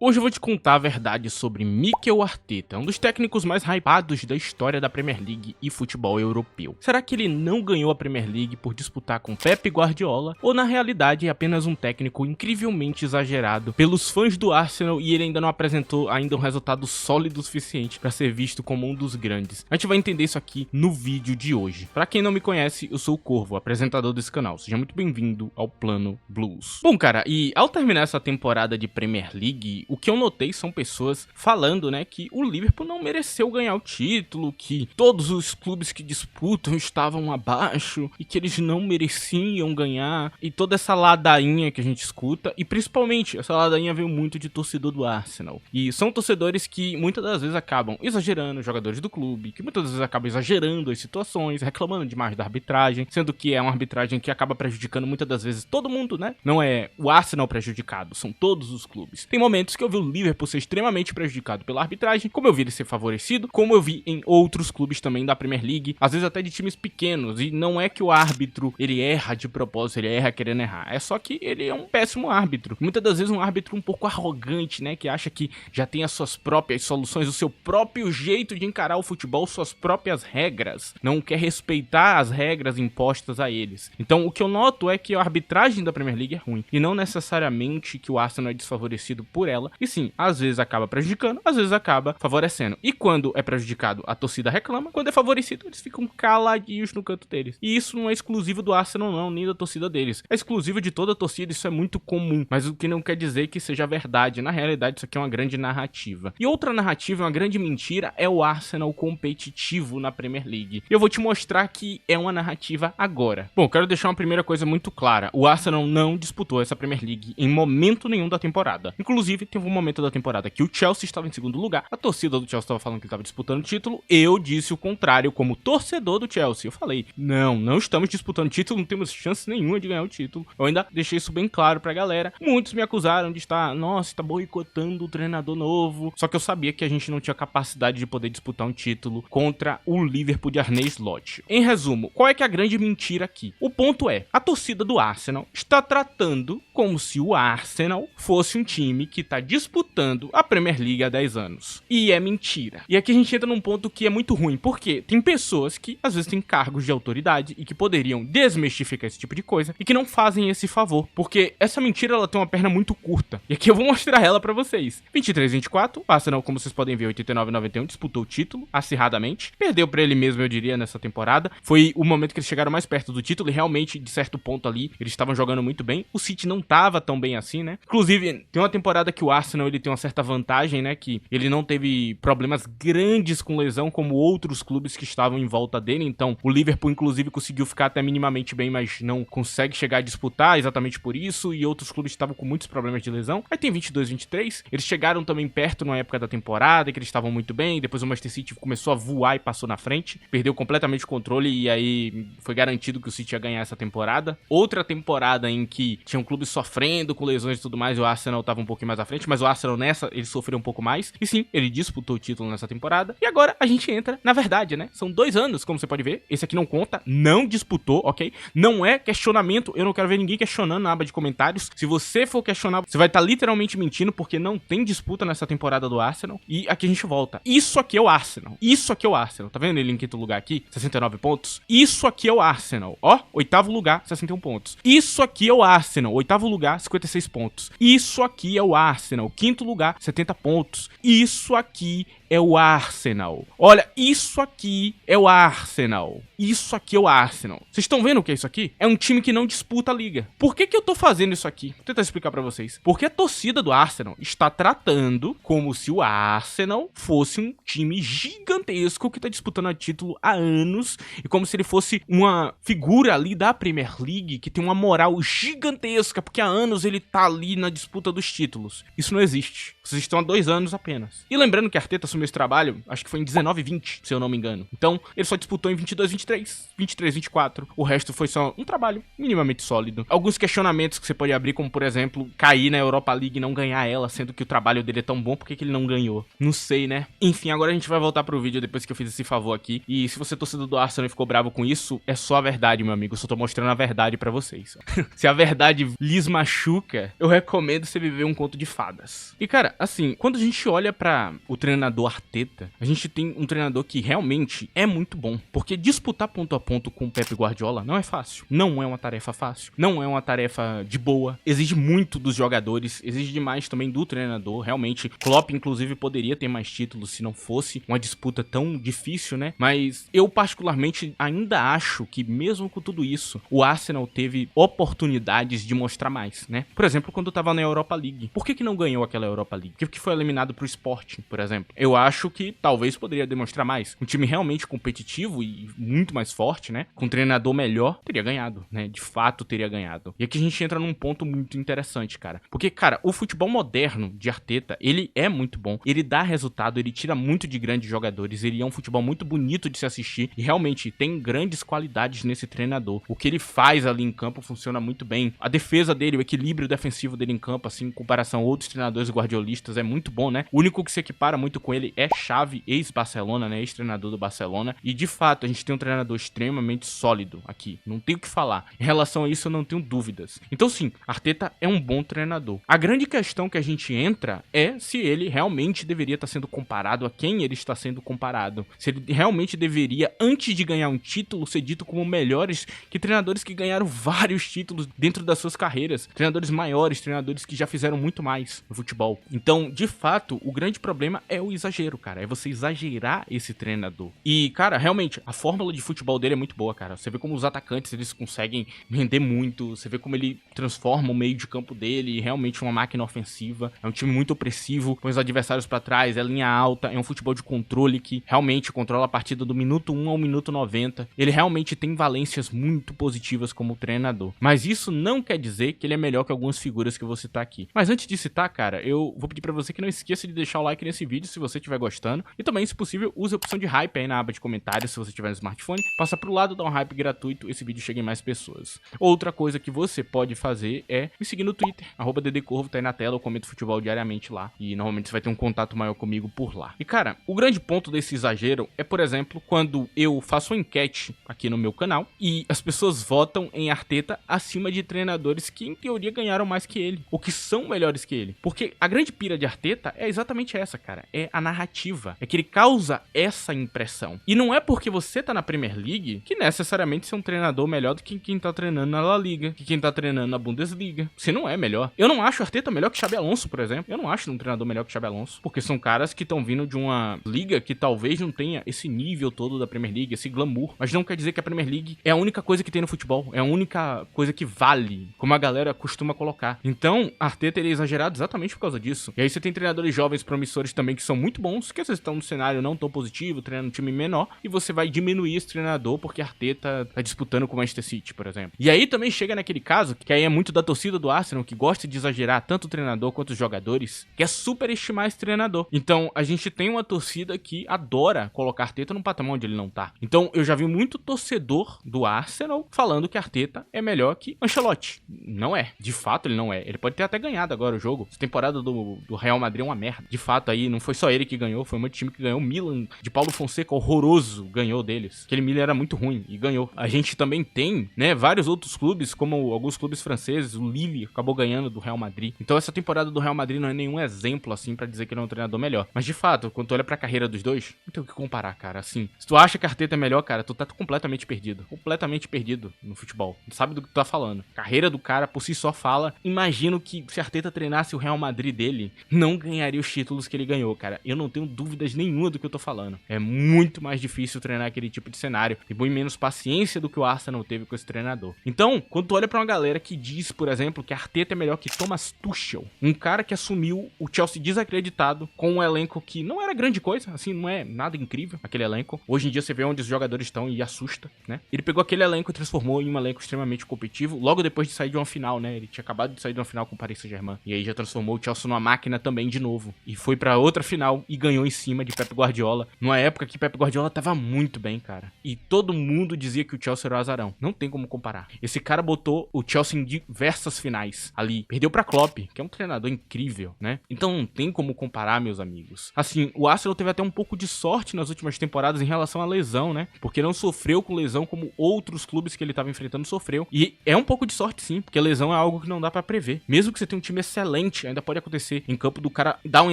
Hoje eu vou te contar a verdade sobre Mikel Arteta, um dos técnicos mais hypados da história da Premier League e futebol europeu. Será que ele não ganhou a Premier League por disputar com Pep Guardiola? Ou na realidade é apenas um técnico incrivelmente exagerado pelos fãs do Arsenal e ele ainda não apresentou um resultado sólido o suficiente para ser visto como um dos grandes? A gente vai entender isso aqui no vídeo de hoje. Para quem não me conhece, eu sou o Corvo, apresentador desse canal. Seja muito bem-vindo ao Plano Blues. Bom, cara, e ao terminar essa temporada de Premier League, o que eu notei são pessoas falando, né, que o Liverpool não mereceu ganhar o título, que todos os clubes que disputam estavam abaixo e que eles não mereciam ganhar, e toda essa ladainha que a gente escuta, e principalmente essa ladainha veio muito de torcedor do Arsenal. E são torcedores que muitas das vezes acabam exagerando, os jogadores do clube, que muitas vezes acabam exagerando as situações, reclamando demais da arbitragem, sendo que é uma arbitragem que acaba prejudicando muitas das vezes todo mundo, né? Não é o Arsenal prejudicado, são todos os clubes. Tem momentos que eu vi o Liverpool ser extremamente prejudicado pela arbitragem, como eu vi ele ser favorecido, como eu vi em outros clubes também da Premier League, às vezes até de times pequenos, e não é que o árbitro, ele erra de propósito, ele erra querendo errar, é só que ele é um péssimo árbitro, muitas das vezes um árbitro um pouco arrogante, né, que acha que já tem as suas próprias soluções, o seu próprio jeito de encarar o futebol, suas próprias regras, não quer respeitar as regras impostas a eles. Então o que eu noto é que a arbitragem da Premier League é ruim, e não necessariamente que o Arsenal é desfavorecido por ela, e sim, às vezes acaba prejudicando, às vezes acaba favorecendo. E quando é prejudicado, a torcida reclama. Quando é favorecido, eles ficam caladinhos no canto deles. E isso não é exclusivo do Arsenal não, nem da torcida deles. É exclusivo de toda a torcida, isso é muito comum. Mas o que não quer dizer que seja verdade. Na realidade, isso aqui é uma grande narrativa. E outra narrativa, uma grande mentira, é o Arsenal competitivo na Premier League. E eu vou te mostrar que é uma narrativa agora. Bom, quero deixar uma primeira coisa muito clara. O Arsenal não disputou essa Premier League em momento nenhum da temporada. Inclusive, teve um momento da temporada que o Chelsea estava em segundo lugar, a torcida do Chelsea estava falando que ele estava disputando o título, eu disse o contrário como torcedor do Chelsea. Eu falei, não estamos disputando o título, não temos chance nenhuma de ganhar o título. Eu ainda deixei isso bem claro pra galera. Muitos me acusaram de estar, nossa, tá boicotando o treinador novo, só que eu sabia que a gente não tinha capacidade de poder disputar um título contra o Liverpool de Arne Slot. Em resumo, qual é que é a grande mentira aqui? O ponto é, a torcida do Arsenal está tratando como se o Arsenal fosse um time que está disputando a Premier League há 10 anos. E é mentira. E aqui a gente entra num ponto que é muito ruim, porque tem pessoas que às vezes têm cargos de autoridade e que poderiam desmistificar esse tipo de coisa e que não fazem esse favor, porque essa mentira ela tem uma perna muito curta. E aqui eu vou mostrar ela pra vocês. 23-24, o Arsenal, como vocês podem ver, 89-91, disputou o título acirradamente. Perdeu pra ele mesmo, eu diria, nessa temporada. Foi o momento que eles chegaram mais perto do título e realmente, de certo ponto ali, eles estavam jogando muito bem. O City não tava tão bem assim, né? Inclusive, tem uma temporada que o Arsenal ele tem uma certa vantagem, né? Que ele não teve problemas grandes com lesão como outros clubes que estavam em volta dele. Então, o Liverpool, inclusive, conseguiu ficar até minimamente bem, mas não consegue chegar a disputar exatamente por isso. E outros clubes estavam com muitos problemas de lesão. Aí tem 22-23. Eles chegaram também perto na época da temporada, que eles estavam muito bem. Depois o Manchester City começou a voar e passou na frente. Perdeu completamente o controle e aí foi garantido que o City ia ganhar essa temporada. Outra temporada em que tinha um clube sofrendo com lesões e tudo mais, e o Arsenal estava um pouquinho mais à frente, mas o Arsenal nessa, ele sofreu um pouco mais. E sim, ele disputou o título nessa temporada. E agora a gente entra na verdade, né? São 2 anos, como você pode ver. Esse aqui não conta, não disputou, ok? Não é questionamento, eu não quero ver ninguém questionando na aba de comentários. Se você for questionar, você vai estar literalmente mentindo, porque não tem disputa nessa temporada do Arsenal. E aqui a gente volta. Isso aqui é o Arsenal. Isso aqui é o Arsenal. Tá vendo ele em quinto lugar aqui? 69 pontos. Isso aqui é o Arsenal. Ó, 8º lugar, 61 pontos. Isso aqui é o Arsenal. 8º lugar, 56 pontos. Isso aqui é o Arsenal. 5º lugar, 70 pontos. Isso aqui é o Arsenal. Olha, isso aqui é o Arsenal. Isso aqui é o Arsenal. Vocês estão vendo o que é isso aqui? É um time que não disputa a liga. Por que eu tô fazendo isso aqui? Vou tentar explicar pra vocês. Porque a torcida do Arsenal está tratando como se o Arsenal fosse um time gigantesco que tá disputando o título há anos e como se ele fosse uma figura ali da Premier League que tem uma moral gigantesca porque há anos ele tá ali na disputa dos títulos. Isso não existe. Vocês estão há 2 anos apenas. E lembrando que Arteta assumiu assumiu esse trabalho, acho que foi em 19 e 20, se eu não me engano. Então, ele só disputou em 22 e 23, 23 e 24. O resto foi só um trabalho minimamente sólido. Alguns questionamentos que você pode abrir, como por exemplo, cair na Europa League e não ganhar ela, sendo que o trabalho dele é tão bom, por que ele não ganhou? Não sei, né? Enfim, agora a gente vai voltar pro vídeo depois que eu fiz esse favor aqui. E se você é torcedor do Arsenal e ficou bravo com isso, é só a verdade, meu amigo. Eu só tô mostrando a verdade pra vocês. Se a verdade lhes machuca, eu recomendo você viver um conto de fadas. E cara, assim, quando a gente olha pra o treinador Arteta, a gente tem um treinador que realmente é muito bom. Porque disputar ponto a ponto com o Pep Guardiola não é fácil. Não é uma tarefa fácil. Não é uma tarefa de boa. Exige muito dos jogadores. Exige demais também do treinador. Realmente, Klopp, inclusive, poderia ter mais títulos se não fosse uma disputa tão difícil, né? Mas eu, particularmente, ainda acho que, mesmo com tudo isso, o Arsenal teve oportunidades de mostrar mais, né? Por exemplo, quando tava na Europa League. Por que não ganhou aquela Europa League? Por que foi eliminado pro Sporting, por exemplo? Eu acho que talvez poderia demonstrar mais. Um time realmente competitivo e muito mais forte, né? Com um treinador melhor, teria ganhado, né? De fato, teria ganhado. E aqui a gente entra num ponto muito interessante, cara. Porque, cara, o futebol moderno de Arteta, ele é muito bom. Ele dá resultado, ele tira muito de grandes jogadores. Ele é um futebol muito bonito de se assistir. E realmente tem grandes qualidades nesse treinador. O que ele faz ali em campo funciona muito bem. A defesa dele, o equilíbrio defensivo dele em campo, assim, em comparação a outros treinadores guardiolistas, é muito bom, né? O único que se equipara muito com ele é Xavi, ex-Barcelona, né? Ex-treinador do Barcelona. E, de fato, a gente tem um treinador extremamente sólido aqui. Não tenho o que falar. Em relação a isso, eu não tenho dúvidas. Então, sim, Arteta é um bom treinador. A grande questão que a gente entra é se ele realmente deveria estar sendo comparado a quem ele está sendo comparado. Se ele realmente deveria, antes de ganhar um título, ser dito como melhores que treinadores que ganharam vários títulos dentro das suas carreiras. Treinadores maiores, treinadores que já fizeram muito mais no futebol. Então, de fato, o grande problema é o exagero, cara. É você exagerar esse treinador. E, cara, realmente, a fórmula de futebol dele é muito boa, cara. Você vê como os atacantes, eles conseguem render muito. Você vê como ele transforma o meio de campo dele realmente uma máquina ofensiva. É um time muito opressivo, põe os adversários pra trás, é linha alta, é um futebol de controle que realmente controla a partida do minuto 1 ao minuto 90. Ele realmente tem valências muito positivas como treinador. Mas isso não quer dizer que ele é melhor que algumas figuras que eu vou citar aqui. Mas antes de citar, cara, eu vou pedir pra você que não esqueça de deixar o like nesse vídeo se você estiver gostando. E também, se possível, use a opção de hype aí na aba de comentários se você tiver no smartphone. Passa pro lado, dá um hype gratuito, esse vídeo chega em mais pessoas. Outra coisa que você pode fazer é me seguir no Twitter, @ddcorvo, tá aí na tela, eu comento futebol diariamente lá. E normalmente você vai ter um contato maior comigo por lá. E cara, o grande ponto desse exagero é, por exemplo, quando eu faço uma enquete aqui no meu canal e as pessoas votam em Arteta acima de treinadores que, em teoria, ganharam mais que ele, ou que são melhores que ele. Porque a grande pira de Arteta é exatamente essa, cara. É a narrativa. É que ele causa essa impressão. E não é porque você tá na Premier League que necessariamente você é um treinador melhor do que quem tá treinando na La Liga, que quem tá treinando na Bundesliga. Você não é melhor. Eu não acho Arteta melhor que Xabi Alonso, por exemplo. Eu não acho um treinador melhor que Xabi Alonso. Porque são caras que estão vindo de uma liga que talvez não tenha esse nível todo da Premier League, esse glamour. Mas não quer dizer que a Premier League é a única coisa que tem no futebol. É a única coisa que vale, como a galera costuma colocar. Então, Arteta ele é exagerado exatamente por causa disso. E aí você tem treinadores jovens promissores também que são muito bons, que às vezes estão no cenário não tão positivo, treinando um time menor, e você vai diminuir esse treinador porque Arteta tá disputando com o Manchester City, por exemplo. E aí também chega naquele caso, que aí é muito da torcida do Arsenal, que gosta de exagerar tanto o treinador quanto os jogadores, que é superestimar esse treinador. Então, a gente tem uma torcida que adora colocar Arteta num patamar onde ele não tá. Então, eu já vi muito torcedor do Arsenal falando que Arteta é melhor que Ancelotti. Não é. De fato, ele não é. Ele pode ter até ganhado agora o jogo. Essa temporada do Real Madrid é uma merda. De fato, aí não foi só ele que ganhou, foi um time que ganhou. O Milan, de Paulo Fonseca, horroroso, ganhou deles. Aquele Milan era muito ruim e ganhou. A gente também tem, né, vários outros clubes, como alguns clubes franceses. O Lille acabou ganhando do Real Madrid. Então, essa temporada do Real Madrid não é nenhum exemplo, assim, pra dizer que ele é um treinador melhor. Mas, de fato, quando tu olha pra carreira dos dois, não tem o que comparar, cara. Assim, se tu acha que Arteta é melhor, cara, tu tá completamente perdido. Completamente perdido no futebol. Não sabe do que tu tá falando. A carreira do cara, por si só, fala. Imagino que se Arteta treinasse o Real Madrid dele, não ganharia os títulos que ele ganhou, cara. Eu não tenho dúvidas nenhuma do que eu tô falando. É muito mais difícil treinar aquele tipo de cenário. Tem bem menos paciência do que o Arsenal teve com esse treinador. Então, quando tu olha pra uma galera que diz, por exemplo, que Arteta é melhor que Thomas Tuchel, um cara que assumiu o Chelsea desacreditado, com um elenco que não era grande coisa, assim, não é nada incrível, aquele elenco. Hoje em dia você vê onde os jogadores estão e assusta, né? Ele pegou aquele elenco e transformou em um elenco extremamente competitivo, logo depois de sair de uma final, né? Ele tinha acabado de sair de uma final com o Paris Saint-Germain. E aí já transformou o Chelsea numa máquina também de novo. E foi pra outra final e ganhou em cima de Pep Guardiola, numa época que Pep Guardiola tava muito bem, cara. E todo mundo dizia que o Chelsea era o azarão. Não tem como comparar. Esse cara botou o Chelsea em diversas finais ali. Perdeu pra Klopp, que é um treinador incrível, né? Então não tem como comparar, meus amigos. Assim, o Arsenal teve até um pouco de sorte nas últimas temporadas em relação à lesão, né? Porque não sofreu com lesão como outros clubes que ele tava enfrentando sofreu. E é um pouco de sorte sim, porque lesão é algo que não dá pra prever. Mesmo que você tenha um time excelente, ainda pode acontecer em campo do cara dar uma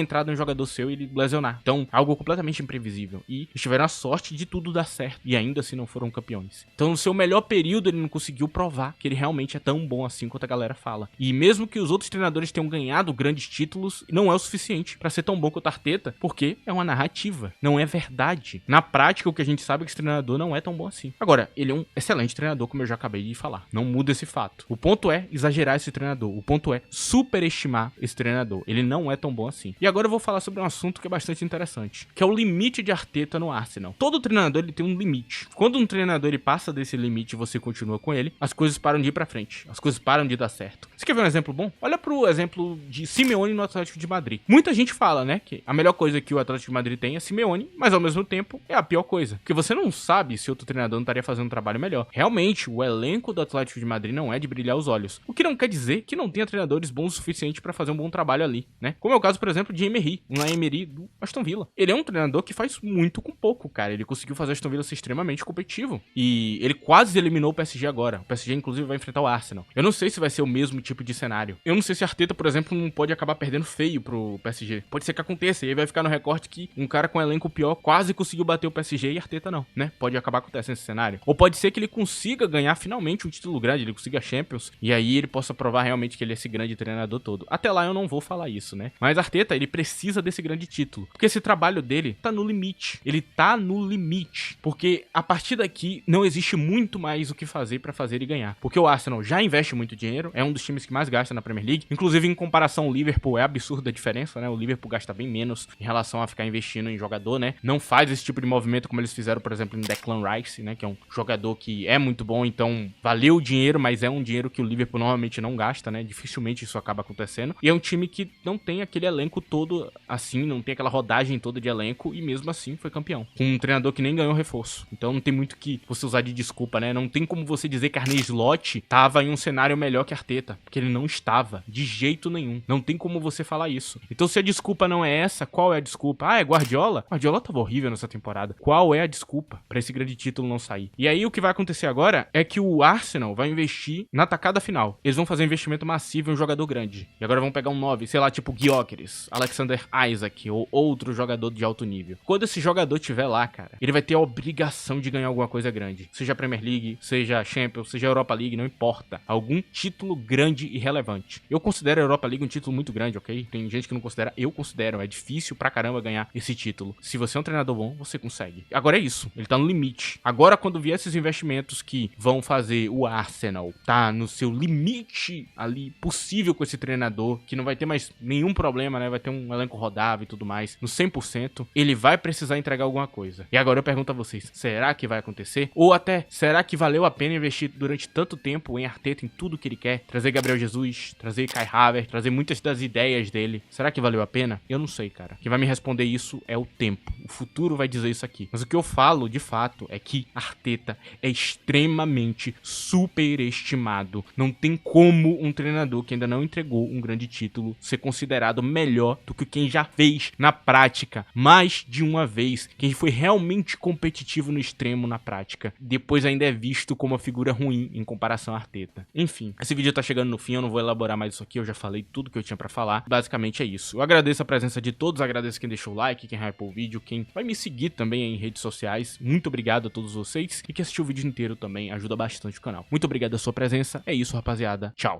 entrada no jogador seu e ele lesionar. Então, algo completamente imprevisível. E eles tiveram a sorte de tudo dar certo. E ainda assim não foram campeões. Então, no seu melhor período, ele não conseguiu provar que ele realmente é tão bom assim quanto a galera fala. E mesmo que os outros treinadores tenham ganhado grandes títulos, não é o suficiente pra ser tão bom quanto o Arteta, porque é uma narrativa, não é verdade. Na prática, o que a gente sabe é que esse treinador não é tão bom assim. Agora, ele é um excelente treinador, como eu já acabei de falar. Não muda esse fato. O ponto é exagerar esse treinador. O ponto é superestimar esse treinador. Ele não é tão bom assim. E agora eu vou falar sobre um assunto que é bastante interessante, que é o limite de Arteta no Arsenal. Todo treinador ele tem um limite. Quando um treinador ele passa desse limite e você continua com ele, as coisas param de ir pra frente. As coisas param de dar certo. Você quer ver um exemplo bom? Olha pro exemplo de Simeone no Atlético de Madrid. Muita gente fala, né, que a melhor coisa que o Atlético de Madrid tem é Simeone, mas ao mesmo tempo é a pior coisa. Porque você não sabe se outro treinador não estaria fazendo um trabalho melhor. Realmente, o elenco do Atlético de Madrid não é de brilhar os olhos. O que não quer dizer que não tenha treinadores bons o suficiente pra fazer um bom trabalho ali, né? Como é o caso, por exemplo, de Emery, um Emery do Aston Villa. Ele é um treinador que faz muito com pouco, cara. Ele conseguiu fazer o Aston Villa ser extremamente competitivo. E ele quase eliminou o PSG agora. O PSG, inclusive, vai enfrentar o Arsenal. Eu não sei se vai ser o mesmo tipo de cenário. Eu não sei se Arteta, por exemplo, não pode acabar perdendo feio pro PSG. Pode ser que aconteça. E aí vai ficar no recorte que um cara com um elenco pior quase conseguiu bater o PSG e Arteta não, né? Pode acabar acontecendo esse cenário. Ou pode ser que ele consiga ganhar finalmente um título grande, ele consiga a Champions, e aí ele possa provar realmente que ele é esse grande treinador todo. Até lá eu não vou falar isso, né? Mas Arteta, ele precisa desse grande título. Porque esse trabalho dele tá no limite. Ele tá no limite. Porque a partir daqui não existe muito mais o que fazer pra fazer ele ganhar. Porque o Arsenal já investe muito dinheiro, é um dos times que mais gasta na Premier League. Inclusive, em comparação, o Liverpool é absurda a diferença, né? O Liverpool gasta bem menos em relação a ficar investindo em jogador, né? Não faz esse tipo de movimento como eles fizeram, por exemplo, em Declan Rice, né? Que é um jogador que é muito bom, então valeu o dinheiro, mas é um dinheiro que o Liverpool normalmente não gasta, né? Dificilmente isso acaba acontecendo. E é um time que não tem aquele elenco todo assim, não tem aquela rodagem toda de elenco e mesmo assim foi campeão. Com um treinador que nem ganhou reforço. Então não tem muito que você usar de desculpa, né? Não tem como você dizer que Arne Slot tava em um cenário melhor que Arteta, porque ele não estava, de jeito nenhum. Não tem como você falar isso. Então se a desculpa não é essa, qual é a desculpa? Ah, é Guardiola? Guardiola tava horrível nessa temporada. Qual é a desculpa pra esse grande título não sair? E aí o que vai acontecer agora é que o Arsenal vai investir na tacada final. Eles vão fazer um investimento massivo em um jogador grande. E agora vão pegar um 9, sei lá, tipo Gyökeres, Alexander Isaac ou outro jogador de alto nível. Quando esse jogador estiver lá, cara, ele vai ter a obrigação de ganhar alguma coisa grande. Seja a Premier League, seja a Champions, seja a Europa League, não importa. Algum título grande e relevante. Eu considero a Europa League um título muito grande, ok? Tem gente que não considera, eu considero. É difícil pra caramba ganhar esse título. Se você é um treinador bom, você consegue. Agora é isso, ele tá no limite. Agora, quando vier esses investimentos que vão fazer o Arsenal tá no seu limite ali possível com esse treinador, que não vai ter mais nenhum problema, né? Vai ter um elenco rodável e tudo mais, no 100%, ele vai precisar entregar alguma coisa. E agora eu pergunto a vocês, será que vai acontecer? Ou até, será que valeu a pena investir durante tanto tempo em Arteta, em tudo que ele quer? Trazer Gabriel Jesus, trazer Kai Havertz, trazer muitas das ideias dele. Será que valeu a pena? Eu não sei, cara. Quem vai me responder isso é o tempo. O futuro vai dizer isso aqui. Mas o que eu falo, de fato, é que Arteta é extremamente superestimado. Não tem como um treinador que ainda não entregou um grande título ser considerado melhor do que quem já fez na prática mais de uma vez, quem foi realmente competitivo no extremo na prática. Depois ainda é visto como uma figura ruim em comparação a Arteta. Enfim, esse vídeo tá chegando no fim, eu não vou elaborar mais isso aqui, eu já falei tudo que eu tinha pra falar. Basicamente é isso. Eu agradeço a presença de todos, agradeço quem deixou o like, quem hypou o vídeo, quem vai me seguir também em redes sociais. Muito obrigado a todos vocês e quem assistiu o vídeo inteiro também ajuda bastante o canal. Muito obrigado a sua presença. É isso, rapaziada. Tchau.